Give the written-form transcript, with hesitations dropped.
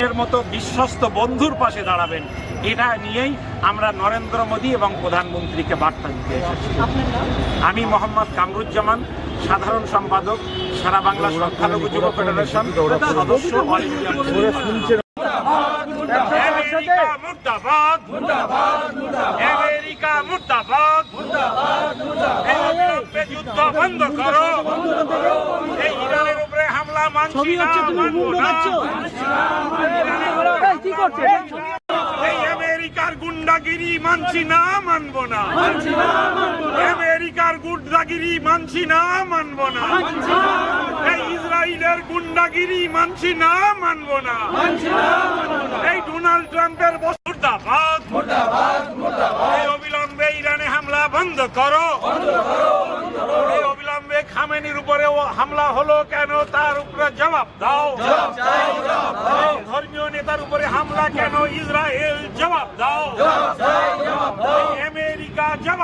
এর মতো বিশ্বস্ত বন্ধুর পাশে দাঁড়াবেন, এটা নিয়েই আমরা নরেন্দ্র মোদী এবং প্রধানমন্ত্রীকে বার্তা দিতে এসেছি। আমি মোহাম্মদ কামরুজ্জামান, সাধারণ সম্পাদক, সারা বাংলা সংখ্যালঘু যুব ফেডারেশন, সদস্য অল ইন্ডিয়া মুসলিম। আমেরিকা মুর্দাবাদ, আমেরিকা মুর্দাবাদ, এই যুদ্ধ বন্ধ করো, এই ইরানের উপরে হামলা মানছি না, মানবো না। এই আমেরিকার গুন্ডাগিরি মানছি না, মানবো না। আমেরিকার গুন্ডাগিরি মানছি না, মানবো না। এই ইসরায়েলের গুন্ডাগিরি মানছি না, মানবো না। এই ডোনাল্ড ট্রাম্পের মুর্দাবাদ, এই অবিলম্বে ইরানে হামলা বন্ধ করো। এই অবিলম্বে খামেনির উপরে হামলা হলো কেন, তার উপরে জবাব দাও। ধর্মীয় নেতার উপরে হামলা কেন, ইসরায়েল জবাব দাও। আমেরিকা জবাব